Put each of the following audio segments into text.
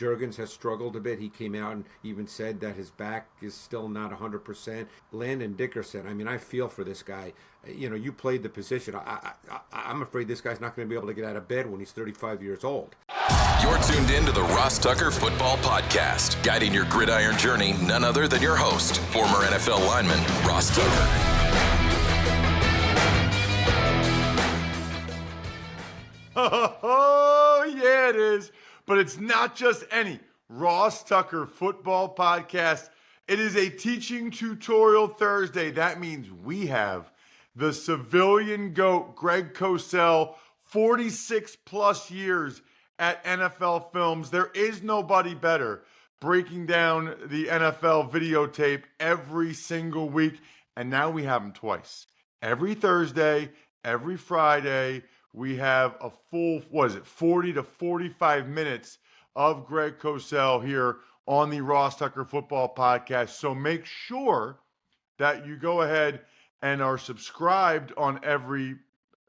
Juergens has struggled a bit. He came out and even said that his back is still not 100%. Landon Dickerson, I mean, I feel for this guy. You played the position. I'm afraid this guy's not going to be able to get out of bed when he's 35 years old. You're tuned in to the Ross Tucker Football Podcast, guiding your gridiron journey, none other than your host, former NFL lineman, Ross Tucker. Oh, yeah, it is. But it's not just any Ross Tucker Football Podcast. It is a teaching tutorial Thursday. That means we have the civilian GOAT, Greg Cosell, 46 plus years at NFL Films. There is nobody better breaking down the NFL videotape every single week. And now we have him twice. Every Thursday, every Friday, we have a full, 40 to 45 minutes of Greg Cosell here on the Ross Tucker Football Podcast. So make sure that you go ahead and are subscribed on every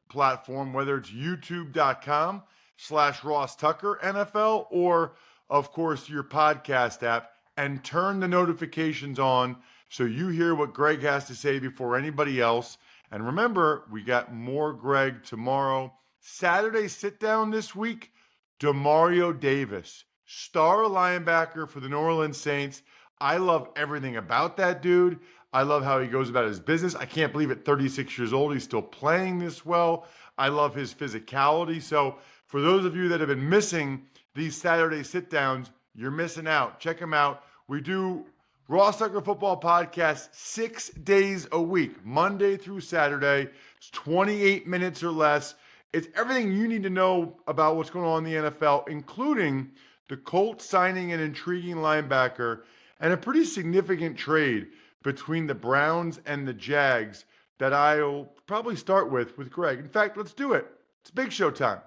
platform, whether it's youtube.com/Ross Tucker NFL or, of course, your podcast app, and turn the notifications on so you hear what Greg has to say before anybody else. And remember, we got more Greg tomorrow. Saturday sit down this week, Demario Davis, star linebacker for the New Orleans Saints. I love everything about that dude. I love how he goes about his business. I can't believe at 36 years old, he's still playing this well. I love his physicality. So for those of you that have been missing these Saturday sit downs, you're missing out. Check them out. We do Ross Tucker Football Podcast 6 days a week, Monday through Saturday. It's 28 minutes or less. It's everything you need to know about what's going on in the NFL, including the Colts signing an intriguing linebacker and a pretty significant trade between the Browns and the Jags that I'll probably start with Greg. In fact, let's do it. It's Big Show time.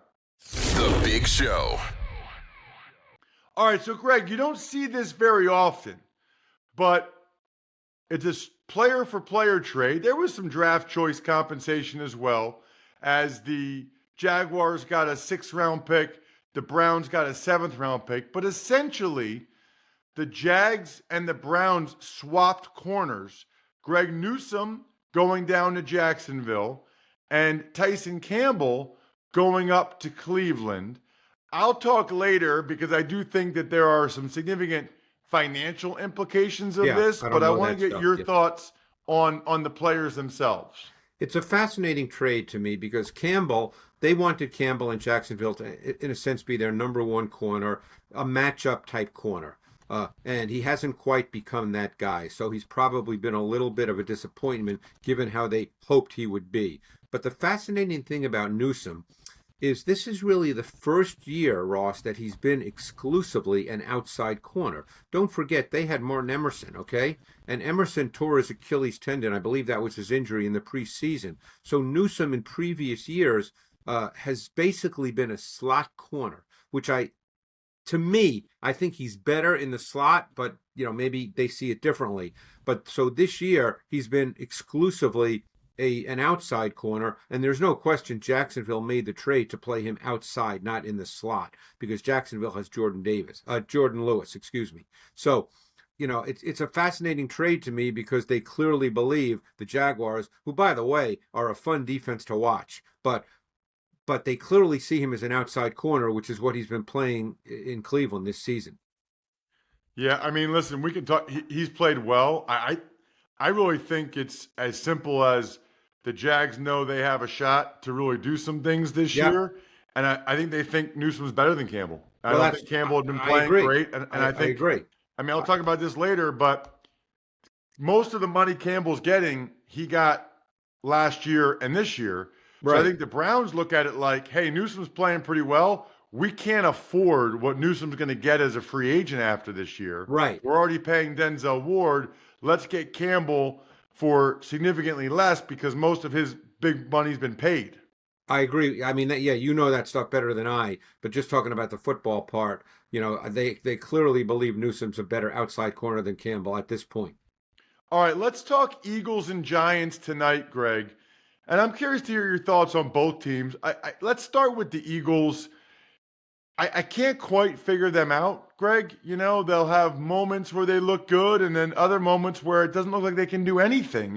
The Big Show. All right, so Greg, you don't see this very often, but it's a player-for-player trade. There was some draft choice compensation as well, as the Jaguars got a 6th-round pick, the Browns got a 7th-round pick, but essentially the Jags and the Browns swapped corners. Greg Newsome going down to Jacksonville and Tyson Campbell going up to Cleveland. I'll talk later because I do think that there are some significant financial implications of this, but I want to get your thoughts on the players themselves. It's a fascinating trade to me because they wanted Campbell in Jacksonville to, in a sense, be their number one corner, a matchup type corner. And he hasn't quite become that guy. So he's probably been a little bit of a disappointment given how they hoped he would be. But the fascinating thing about Newsome is this is really the first year, Ross, that he's been exclusively an outside corner. Don't forget, they had Martin Emerson, okay? And Emerson tore his Achilles tendon. I believe that was his injury in the preseason. So Newsome in previous years has basically been a slot corner, which to me, I think he's better in the slot, but maybe they see it differently. But so this year, he's been exclusively an outside corner, and there's no question Jacksonville made the trade to play him outside, not in the slot, because Jacksonville has Jordan Lewis. So, it's a fascinating trade to me because they clearly believe the Jaguars, who, by the way, are a fun defense to watch, but they clearly see him as an outside corner, which is what he's been playing in Cleveland this season. Yeah, I mean, listen, we can talk. He's played well. I really think it's as simple as the Jags know they have a shot to really do some things this year, and I think they think Newsome's better than Campbell. I don't think Campbell had been playing great, and I think. I agree. I mean, I'll talk about this later, but most of the money Campbell's getting, he got last year and this year. So I think the Browns look at it like, hey, Newsome's playing pretty well. We can't afford what Newsome's going to get as a free agent after this year. Right. We're already paying Denzel Ward. Let's get Campbell for significantly less because most of his big money's been paid. I agree. I mean, you know that stuff better than I, but just talking about the football part, they clearly believe Newsome's a better outside corner than Campbell at this point. All right, let's talk Eagles and Giants tonight, Greg. And I'm curious to hear your thoughts on both teams. Let's start with the Eagles. I can't quite figure them out, Greg. You know, they'll have moments where they look good and then other moments where it doesn't look like they can do anything.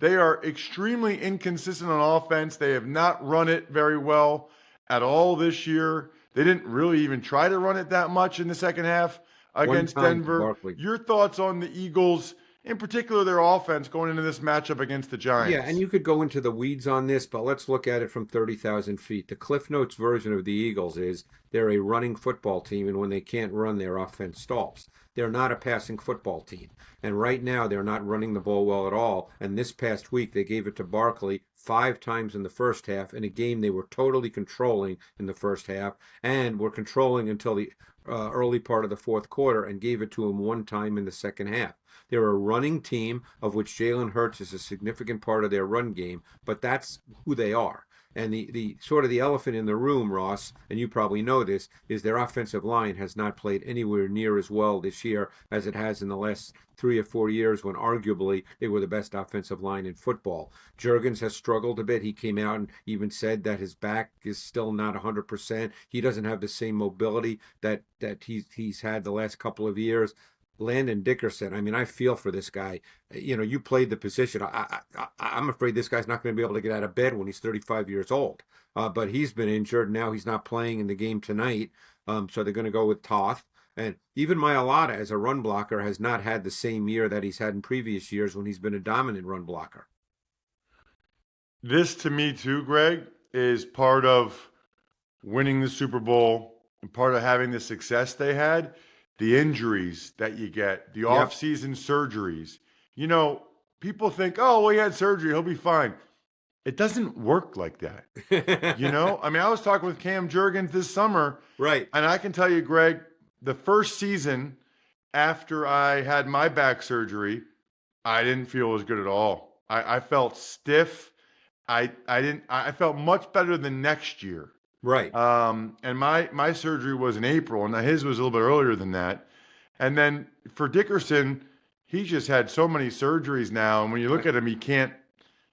They are extremely inconsistent on offense. They have not run it very well at all this year. They didn't really even try to run it that much in the second half One against time to Denver. Barkley. Your thoughts on the Eagles, in particular their offense going into this matchup against the Giants? Yeah, and you could go into the weeds on this, but let's look at it from 30,000 feet. The Cliff Notes version of the Eagles is they're a running football team, and when they can't run, their offense stalls. They're not a passing football team. And right now, they're not running the ball well at all. And this past week, they gave it to Barkley 5 times in the first half in a game they were totally controlling in the first half and were controlling until the early part of the fourth quarter and gave it to him 1 time in the second half. They're a running team of which Jalen Hurts is a significant part of their run game, but that's who they are. And the sort of the elephant in the room, Ross, and you probably know this, is their offensive line has not played anywhere near as well this year as it has in the last 3 or 4 years when arguably they were the best offensive line in football. Juergens has struggled a bit. He came out and even said that his back is still not 100%. He doesn't have the same mobility that he's had the last couple of years. Landon Dickerson, I mean, I feel for this guy. You know, you played the position. I'm afraid this guy's not going to be able to get out of bed when he's 35 years old. But he's been injured. Now he's not playing in the game tonight. So they're going to go with Toth. And even Mailata, as a run blocker, has not had the same year that he's had in previous years when he's been a dominant run blocker. This, to me, too, Greg, is part of winning the Super Bowl and part of having the success they had. The injuries that you get, the off-season surgeries. You know, people think, oh, well, he had surgery, he'll be fine. It doesn't work like that. You know? I mean, I was talking with Cam Juergens this summer. Right. And I can tell you, Greg, the first season after I had my back surgery, I didn't feel as good at all. I felt stiff. I felt much better than next year. Right. And my surgery was in April, and his was a little bit earlier than that. And then for Dickerson, he just had so many surgeries now, and when you look at him, he can't.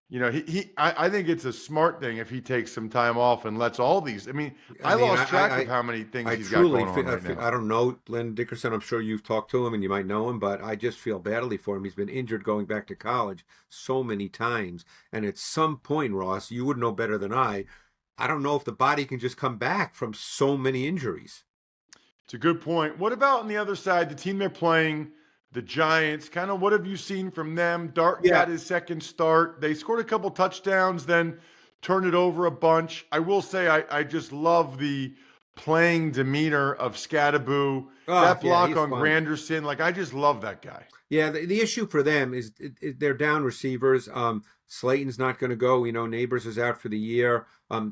You know, I think it's a smart thing if he takes some time off and lets all these. I mean, I lost track of how many things he's got going on right now. I don't know Landon Dickerson. I'm sure you've talked to him and you might know him, but I just feel badly for him. He's been injured going back to college so many times, and at some point, Ross, you would know better than I don't know if the body can just come back from so many injuries. It's a good point. What about on the other side, the team they're playing, the Giants? Kind of what have you seen from them? Dart got his second start. They scored a couple touchdowns, then turned it over a bunch. I will say I just love the playing demeanor of Scadaboo. That block on fun. Granderson, like I just love that guy. Yeah, the issue for them is they're down receivers. Slayton's not going to go. We know Neighbors is out for the year.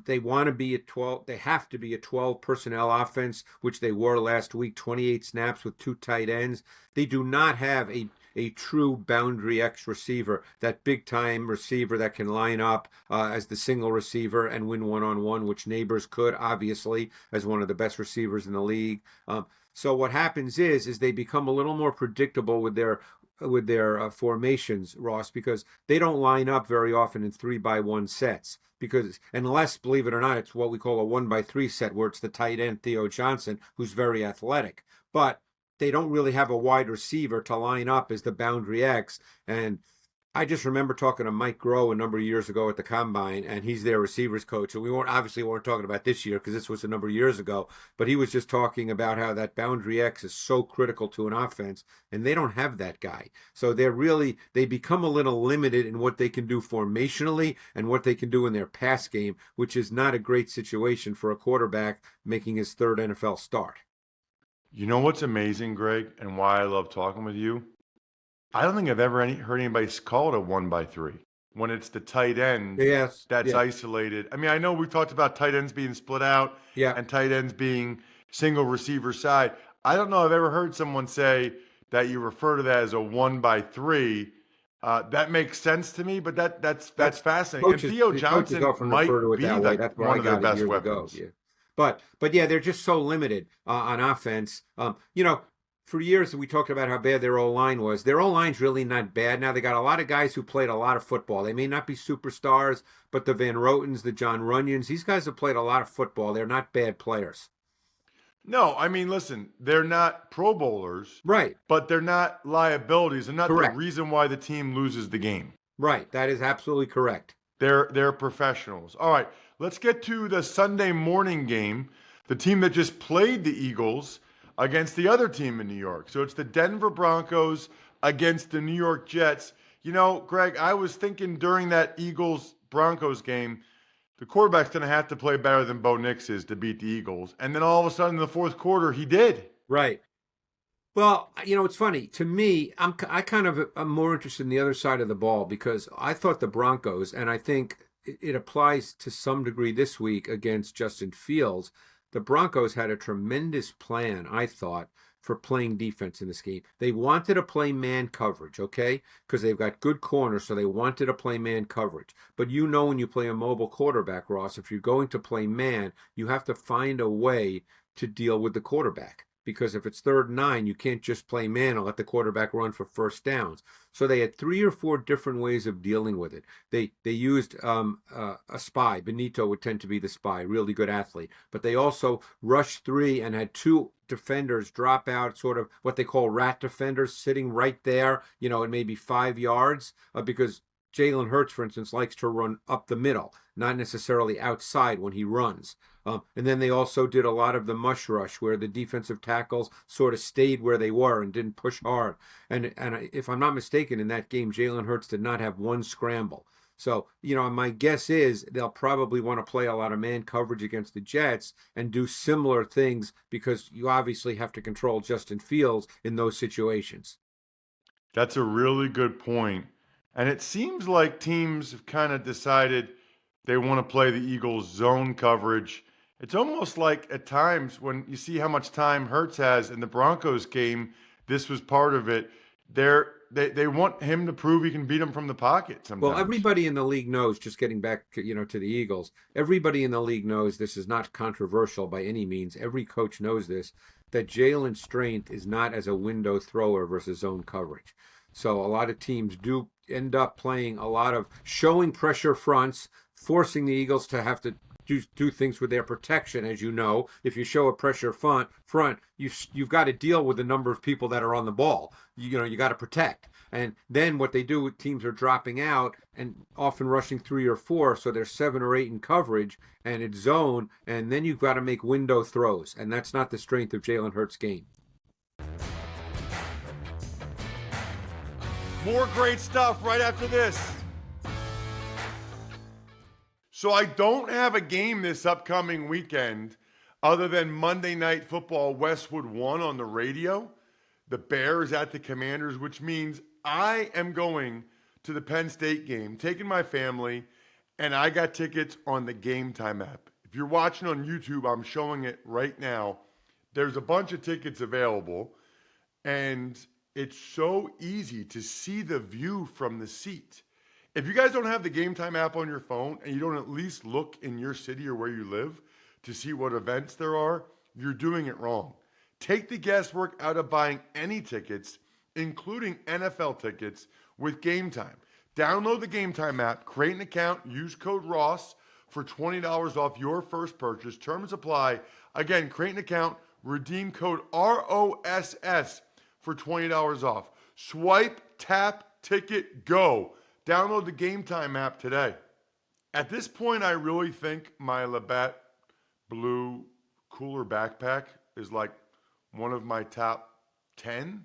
They want to be at 12. They have to be a 12 personnel offense, which they were last week, 28 snaps with 2 tight ends. They do not have a true boundary X receiver, that big time receiver that can line up as the single receiver and win one-on-one, which Neighbors could, obviously, as one of the best receivers in the league. So what happens is they become a little more predictable with their formations, Ross, because they don't line up very often in 3-by-1 sets. Because unless, believe it or not, it's what we call a 1-by-3 set, where it's the tight end Theo Johnson, who's very athletic. But they don't really have a wide receiver to line up as the boundary X. And I just remember talking to Mike Groh a number of years ago at the Combine, and he's their receivers coach. And we weren't talking about this year because this was a number of years ago, but he was just talking about how that boundary X is so critical to an offense, and they don't have that guy. So they become a little limited in what they can do formationally and what they can do in their pass game, which is not a great situation for a quarterback making his 3rd NFL start. You know what's amazing, Greg, and why I love talking with you? I don't think I've ever heard anybody call it a 1-by-3 when it's the tight end that's isolated. I mean, I know we talked about tight ends being split out and tight ends being single receiver side. I don't know I've ever heard someone say that you refer to that as a 1-by-3. That makes sense to me, but that's fascinating. Coaches, and Theo Johnson might be like one of their best weapons. Yeah. But yeah, they're just so limited on offense. For years, we talked about how bad their O-line was. Their O-line's really not bad. Now, they got a lot of guys who played a lot of football. They may not be superstars, but the Van Rotens, the John Runyons, these guys have played a lot of football. They're not bad players. No, I mean, listen, they're not Pro Bowlers, Right. but they're not liabilities. They're not the Correct. reason why the team loses the game. Right. That is absolutely correct. They're professionals. All right, let's get to the Sunday morning game. The team that just played the Eagles against the other team in New York. So it's the Denver Broncos against the New York Jets. You know, Greg, I was thinking during that Eagles-Broncos game, the quarterback's going to have to play better than Bo Nix is to beat the Eagles. And then all of a sudden in the fourth quarter, he did. Right. Well, it's funny. To me, I'm more interested in the other side of the ball because I thought the Broncos, and I think it applies to some degree this week against Justin Fields. The Broncos had a tremendous plan, I thought, for playing defense in this game. They wanted to play man coverage, okay? Because they've got good corners, so they wanted to play man coverage. But when you play a mobile quarterback, Ross, if you're going to play man, you have to find a way to deal with the quarterback. Because if it's 3rd and 9, you can't just play man and let the quarterback run for first downs. So they had 3 or 4 different ways of dealing with it. They used a spy. Benito would tend to be the spy, really good athlete. But they also rushed 3 and had 2 defenders drop out, sort of what they call rat defenders, sitting right there, at maybe 5 yards, because Jalen Hurts, for instance, likes to run up the middle, not necessarily outside when he runs. And then they also did a lot of the mush rush where the defensive tackles sort of stayed where they were and didn't push hard. And if I'm not mistaken, in that game, Jalen Hurts did not have one scramble. So, my guess is they'll probably want to play a lot of man coverage against the Jets and do similar things because you obviously have to control Justin Fields in those situations. That's a really good point. And it seems like teams have kind of decided they want to play the Eagles zone coverage. It's almost like at times when you see how much time Hurts has in the Broncos game, this was part of it. They want him to prove he can beat them from the pocket sometimes. Well, everybody in the league knows, just getting back to the Eagles, everybody in the league knows, this is not controversial by any means. Every coach knows this, that Jalen's strength is not as a window thrower versus zone coverage. So a lot of teams do end up playing a lot of showing pressure fronts, forcing the Eagles to have to do things with their protection. As you know, if you show a pressure front, you've got to deal with the number of people that are on the ball. You got to protect. And then what they do, teams are dropping out and often rushing 3 or 4, so there's 7 or 8 in coverage, and it's zone, and then you've got to make window throws, and that's not the strength of Jalen Hurts' game. More great stuff right after this. So I don't have a game this upcoming weekend other than Monday Night Football Westwood 1 on the radio. The Bears at the Commanders, which means I am going to the Penn State game, taking my family, and I got tickets on the Game Time app. If you're watching on YouTube, I'm showing it right now. There's a bunch of tickets available, and it's so easy to see the view from the seat. If you guys don't have the Game Time app on your phone and you don't at least look in your city or where you live to see what events there are, you're doing it wrong. Take the guesswork out of buying any tickets, including NFL tickets, with Game Time. Download the Game Time app, create an account, use code ROSS for $20 off your first purchase. Terms apply. Again, create an account, redeem code ROSS for $20 off. Swipe, tap, ticket, go. Download the Game Time app today. At this point, I really think my Labatt Blue Cooler backpack is like one of my top 10,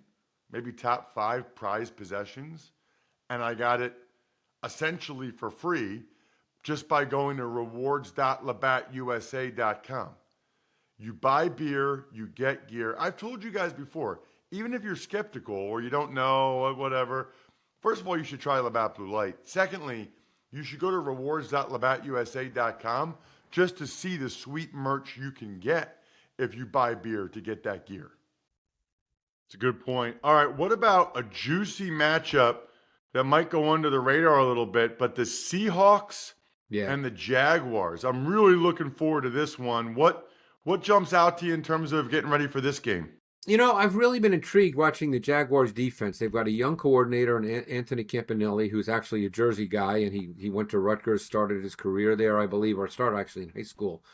maybe top 5 prized possessions. And I got it essentially for free just by going to rewards.labattusa.com. You buy beer, you get gear. I've told you guys before, even if you're skeptical or you don't know, whatever, first of all, you should try Labatt Blue Light. Secondly, you should go to rewards.labattusa.com just to see the sweet merch you can get if you buy beer to get that gear. It's a good point. All right, what about a juicy matchup that might go under the radar a little bit, but the Seahawks and the Jaguars? I'm really looking forward to this one. What jumps out to you in terms of getting ready for this game? I've really been intrigued watching the Jaguars defense. They've got a young coordinator, Anthony Campanelli, who's actually a Jersey guy, and he went to Rutgers, started his career there, I believe, or started actually in high school.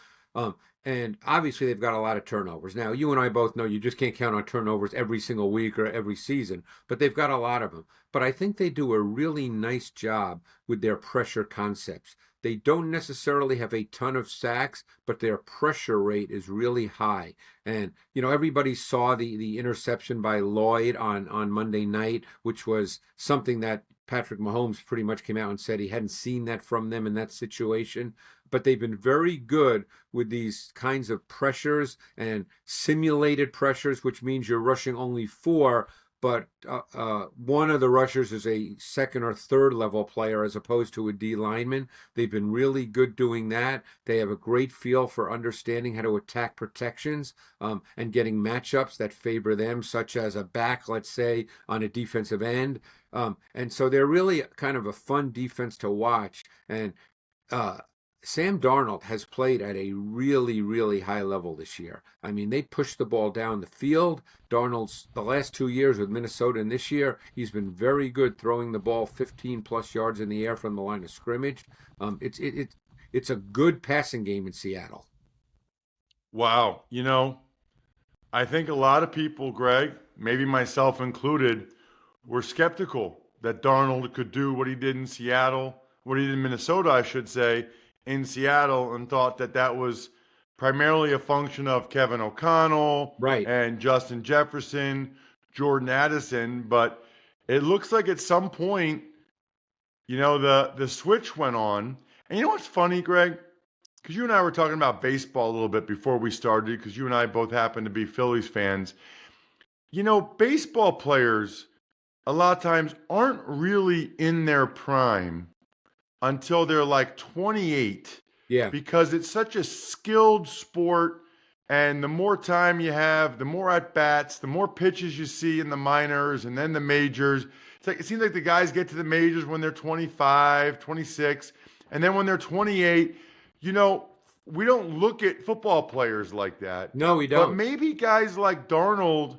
And obviously they've got a lot of turnovers. Now, you and I both know you just can't count on turnovers every single week or every season, but they've got a lot of them. But I think they do a really nice job with their pressure concepts. They don't necessarily have a ton of sacks, but their pressure rate is really high. And, everybody saw the interception by Lloyd on Monday night, which was something that Patrick Mahomes pretty much came out and said he hadn't seen that from them in that situation. But they've been very good with these kinds of pressures and simulated pressures, which means you're rushing only four, but one of the rushers is a second or third level player as opposed to a D lineman. They've been really good doing that. They have a great feel for understanding how to attack protections and getting matchups that favor them, such as a back, let's say, on a defensive end. And so they're really kind of a fun defense to watch. And Sam Darnold has played at a really, really high level this year. I mean, they pushed the ball down the field. Darnold's the last 2 years with Minnesota, and this year he's been very good throwing the ball 15 plus yards in the air from the line of scrimmage. It's a good passing game in Seattle. Wow. I think a lot of people, Greg, maybe myself included, were skeptical that Darnold could do what he did in Seattle, what he did in Minnesota, I should say, in Seattle, and thought that was primarily a function of Kevin O'Connell, right, and Justin Jefferson, Jordan Addison. But it looks like at some point, the switch went on. And you know what's funny, Greg? Because you and I were talking about baseball a little bit before we started, because you and I both happen to be Phillies fans. Baseball players a lot of times aren't really in their prime until they're like 28. Yeah. Because it's such a skilled sport, and the more time you have, the more at-bats, the more pitches you see in the minors and then the majors. It seems like the guys get to the majors when they're 25, 26, and then when they're 28, we don't look at football players like that. No, we don't. But maybe guys like Darnold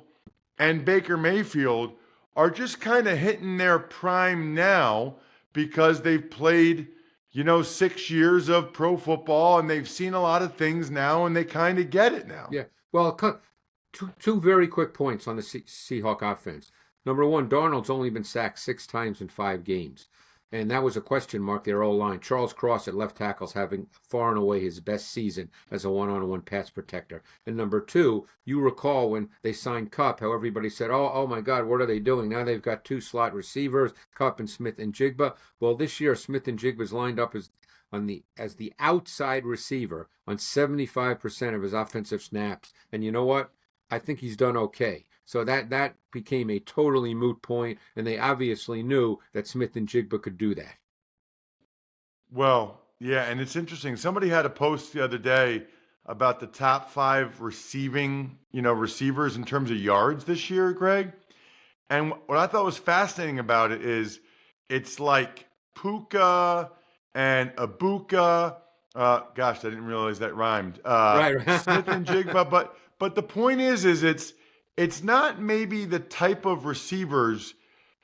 and Baker Mayfield are just kind of hitting their prime now, because they've played, 6 years of pro football, and they've seen a lot of things now, and they kind of get it now. Yeah. Well, two very quick points on the Seahawk offense. Number one, Darnold's only been sacked 6 times in 5 games. And that was a question mark, their O-line. Charles Cross at left tackle's having far and away his best season as a one-on-one pass protector. And number two, you recall when they signed Kupp, how everybody said, oh my God, what are they doing? Now they've got 2 slot receivers, Kupp and Smith-Njigba. Well, this year, Smith-Njigba's lined up as the outside receiver on 75% of his offensive snaps. And you know what? I think he's done okay. So that became a totally moot point, and they obviously knew that Smith-Njigba could do that. Well, yeah, and it's interesting. Somebody had a post the other day about the top 5 receiving, receivers in terms of yards this year, Greg. And what I thought was fascinating about it is it's like Puka and Ibuka. Gosh, I didn't realize that rhymed. Right. Smith-Njigba, but the point is it's not maybe the type of receivers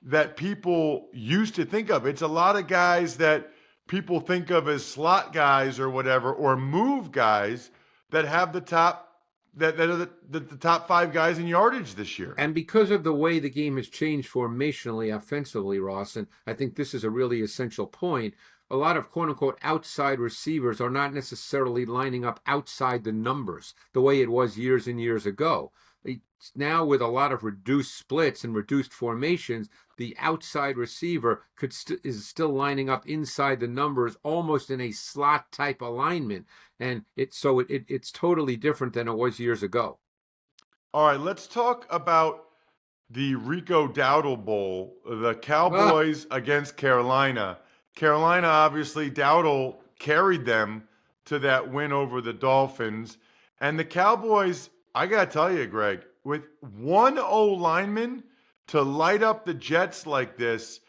that people used to think of. It's a lot of guys that people think of as slot guys or whatever, or move guys that have the top that are the top 5 guys in yardage this year. And because of the way the game has changed formationally, offensively, Ross, and I think this is a really essential point, a lot of quote-unquote outside receivers are not necessarily lining up outside the numbers the way it was years and years ago. Now, with a lot of reduced splits and reduced formations, the outside receiver is still lining up inside the numbers, almost in a slot type alignment, and it's totally different than it was years ago. All right, let's talk about the Rico Dowdle Bowl, the Cowboys against Carolina. Carolina, obviously, Dowdle carried them to that win over the Dolphins, and the Cowboys, I got to tell you, Greg, with one O-lineman to light up the Jets like this,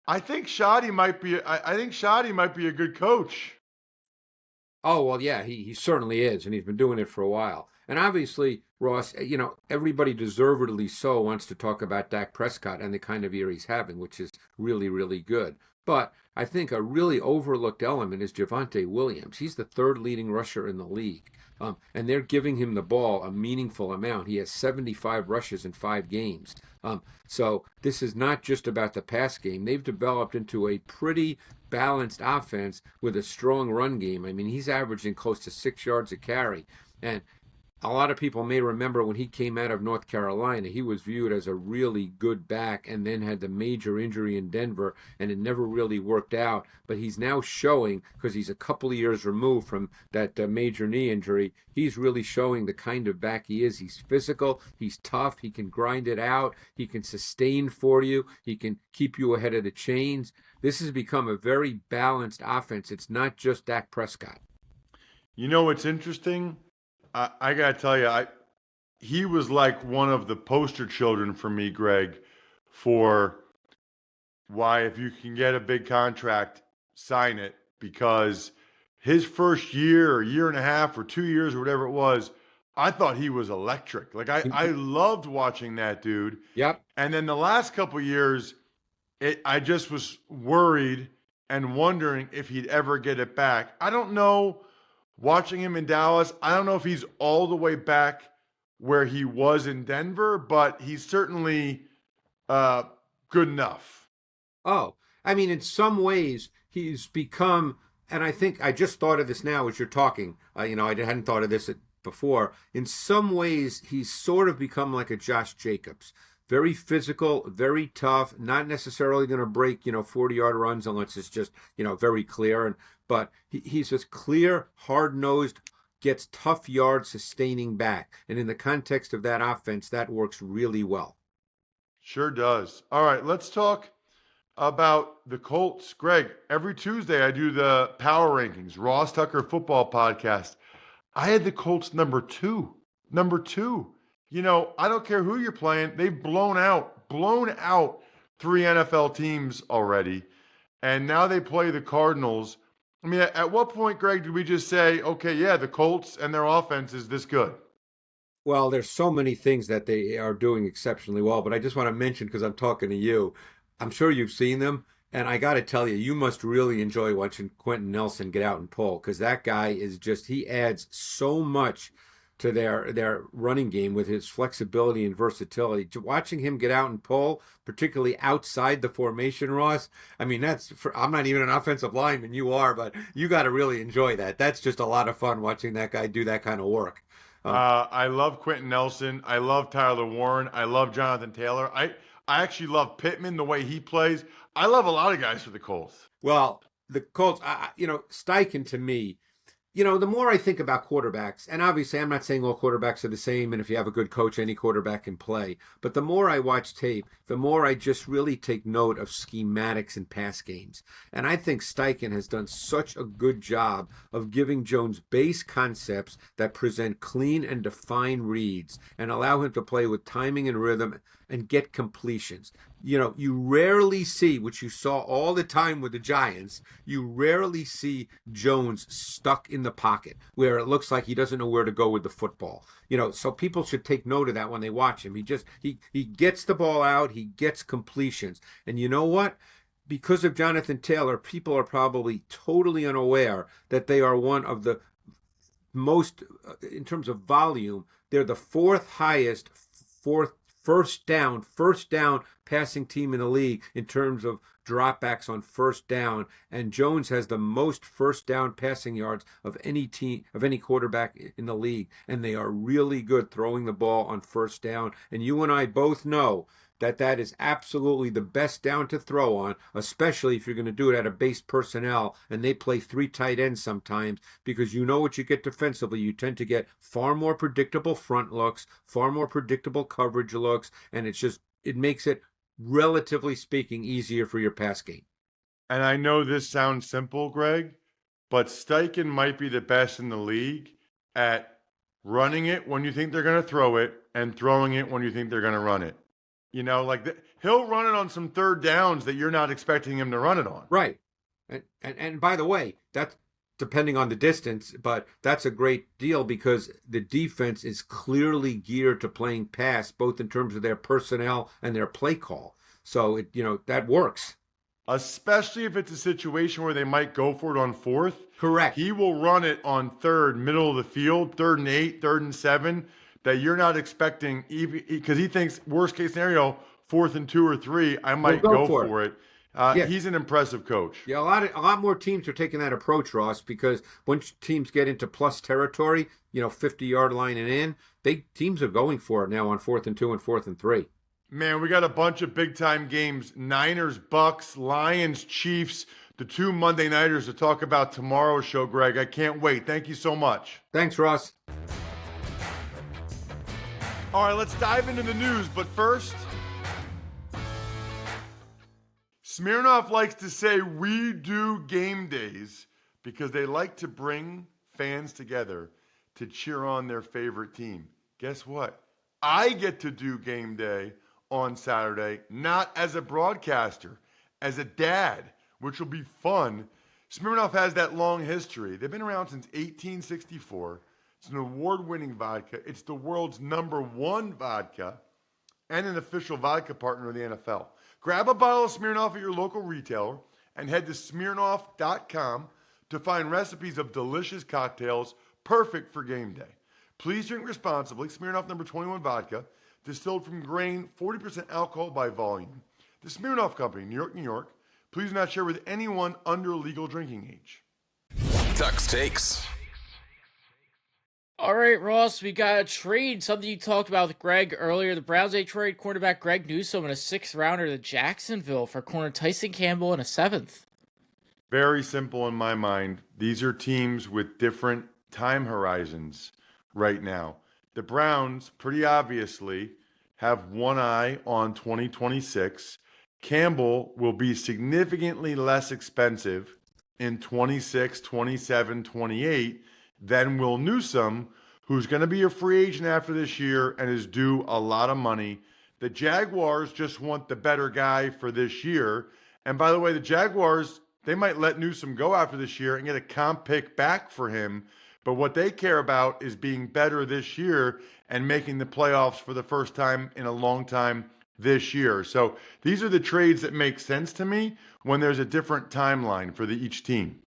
I think Shoddy might be a good coach. Oh, well, yeah, he certainly is, and he's been doing it for a while. And obviously, Ross, everybody deservedly so wants to talk about Dak Prescott and the kind of year he's having, which is really, really good. But I think a really overlooked element is Javonte Williams. He's the third leading rusher in the league. And they're giving him the ball a meaningful amount. He has 75 rushes in 5 games. So this is not just about the pass game. They've developed into a pretty balanced offense with a strong run game. I mean, he's averaging close to 6 yards a carry. And a lot of people may remember when he came out of North Carolina, he was viewed as a really good back and then had the major injury in Denver, and it never really worked out. But he's now showing, because he's a couple of years removed from that major knee injury, he's really showing the kind of back he is. He's physical, he's tough, he can grind it out, he can sustain for you, he can keep you ahead of the chains. This has become a very balanced offense. It's not just Dak Prescott. You know what's interesting? I got to tell you, he was like one of the poster children for me, Greg, for why if you can get a big contract, sign it. Because his first year or year and a half or 2 years or whatever it was, I thought he was electric. Like I loved watching that dude. Yep. And then the last couple of years, I just was worried and wondering if he'd ever get it back. I don't know. Watching him in Dallas, I don't know if he's all the way back where he was in Denver, but he's certainly good enough. Oh, I mean, in some ways, he's become, and I think I just thought of this now as you're talking. I hadn't thought of this before. In some ways, he's sort of become like a Josh Jacobs. Very physical, very tough, not necessarily going to break, 40-yard runs unless it's just, very clear. But he's just clear, hard-nosed, gets tough yards sustaining back. And in the context of that offense, that works really well. Sure does. All right, let's talk about the Colts. Greg, every Tuesday I do the Power Rankings, Ross Tucker Football Podcast. I had the Colts number two. Number two. I don't care who you're playing. They've blown out 3 NFL teams already. And now they play the Cardinals. I mean, at what point, Greg, did we just say, okay, yeah, the Colts and their offense is this good? Well, there's so many things that they are doing exceptionally well, but I just want to mention, because I'm talking to you, I'm sure you've seen them, and I got to tell you, you must really enjoy watching Quentin Nelson get out and pull, because that guy is just, he adds so much to their running game with his flexibility and versatility. Watching him get out and pull, particularly outside the formation, Ross, I mean, I'm not even an offensive lineman, you are, but you got to really enjoy that. That's just a lot of fun watching that guy do that kind of work. I love Quentin Nelson. I love Tyler Warren. I love Jonathan Taylor. I actually love Pittman, the way he plays. I love a lot of guys for the Colts. Well, the Colts, Steichen to me, the more I think about quarterbacks, and obviously I'm not saying all quarterbacks are the same, and if you have a good coach, any quarterback can play. But the more I watch tape, the more I just really take note of schematics and pass games. And I think Steichen has done such a good job of giving Jones base concepts that present clean and defined reads and allow him to play with timing and rhythm and get completions. You rarely see, which you saw all the time with the Giants, you rarely see Jones stuck in the pocket where it looks like he doesn't know where to go with the football. So people should take note of that when they watch him. He gets the ball out, he gets completions. And you know what? Because of Jonathan Taylor, people are probably totally unaware that they are one of the most, in terms of volume, they're the fourth highest, first down passing team in the league in terms of dropbacks on first down, and Jones has the most first down passing yards of any team, of any quarterback in the league, and they are really good throwing the ball on first down. And you and I both know that is absolutely the best down to throw on, especially if you're going to do it at a base personnel and they play 3 tight ends sometimes, because you know what you get defensively. You tend to get far more predictable front looks, far more predictable coverage looks, and it makes it, relatively speaking, easier for your pass game. And I know this sounds simple, Greg, but Steichen might be the best in the league at running it when you think they're going to throw it and throwing it when you think they're going to run it. He'll run it on some third downs that you're not expecting him to run it on. Right. And by the way, that's depending on the distance, but that's a great deal because the defense is clearly geared to playing pass, both in terms of their personnel and their play call. So that works. especially if it's a situation where they might go for it on fourth. Correct. He will run it on third, middle of the field, 3rd and 8, 3rd and 7, that you're not expecting, because he thinks worst case scenario, 4th and 2 or 3, I might go for it. Yeah. He's an impressive coach. Yeah, a lot more teams are taking that approach, Ross, because once teams get into plus territory, 50-yard line and in, teams are going for it now on 4th and 2 and 4th and 3. Man, we got a bunch of big-time games. Niners, Bucks, Lions, Chiefs, the 2 Monday Nighters to talk about tomorrow's show, Greg. I can't wait. Thank you so much. Thanks, Ross. All right, let's dive into the news. But first, Smirnoff likes to say we do game days because they like to bring fans together to cheer on their favorite team. Guess what? I get to do game day on Saturday, not as a broadcaster, as a dad, which will be fun. Smirnoff has that long history. They've been around since 1864. It's an award-winning vodka. It's the world's #1 vodka and an official vodka partner of the NFL. Grab a bottle of Smirnoff at your local retailer and head to Smirnoff.com to find recipes of delicious cocktails perfect for game day. Please drink responsibly. Smirnoff number 21 vodka, distilled from grain, 40% alcohol by volume. The Smirnoff Company, New York, New York. Please do not share with anyone under legal drinking age. Tuck's Takes. All right, Ross, we got a trade, something you talked about with Greg earlier. The Browns, they trade cornerback Greg Newsome in a 6th rounder to Jacksonville for corner Tyson Campbell in a 7th. Very simple in my mind. These are teams with different time horizons right now. The Browns, pretty obviously, have one eye on 2026. Campbell will be significantly less expensive in 26, 27, 28 than will Newsome, who's going to be a free agent after this year and is due a lot of money. The Jaguars just want the better guy for this year. And by the way, the Jaguars, they might let Newsome go after this year and get a comp pick back for him. But what they care about is being better this year and making the playoffs for the first time in a long time this year. So these are the trades that make sense to me when there's a different timeline for each team.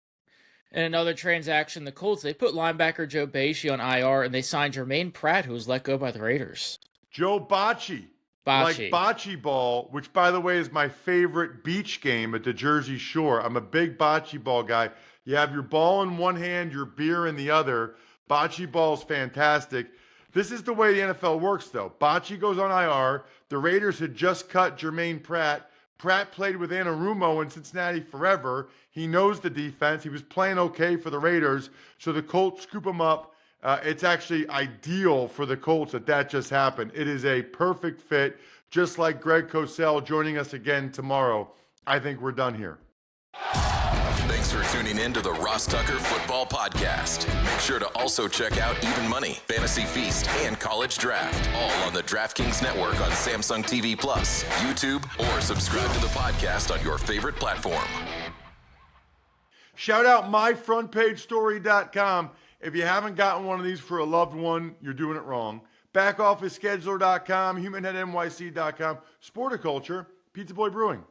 In another transaction, the Colts, they put linebacker Joe Bacci on IR, and they signed Jermaine Pratt, who was let go by the Raiders. Joe Bocce. Like bocce ball, which, by the way, is my favorite beach game at the Jersey Shore. I'm a big bocce ball guy. You have your ball in one hand, your beer in the other. Bocce ball is fantastic. This is the way the NFL works, though. Bocce goes on IR. The Raiders had just cut Jermaine Pratt. Pratt played with Anarumo in Cincinnati forever. He knows the defense. He was playing okay for the Raiders. So the Colts scoop him up. It's actually ideal for the Colts that just happened. It is a perfect fit, just like Greg Cosell joining us again tomorrow. I think we're done here. Thanks for tuning in to the Ross Tucker Football Podcast. Make sure to also check out Even Money, Fantasy Feast, and College Draft, all on the DraftKings Network on Samsung TV Plus, YouTube, or subscribe to the podcast on your favorite platform. Shout out myfrontpagestory.com. If you haven't gotten one of these for a loved one, you're doing it wrong. Backofficescheduler.com, humanheadnyc.com, Sporticulture, Pizza Boy Brewing.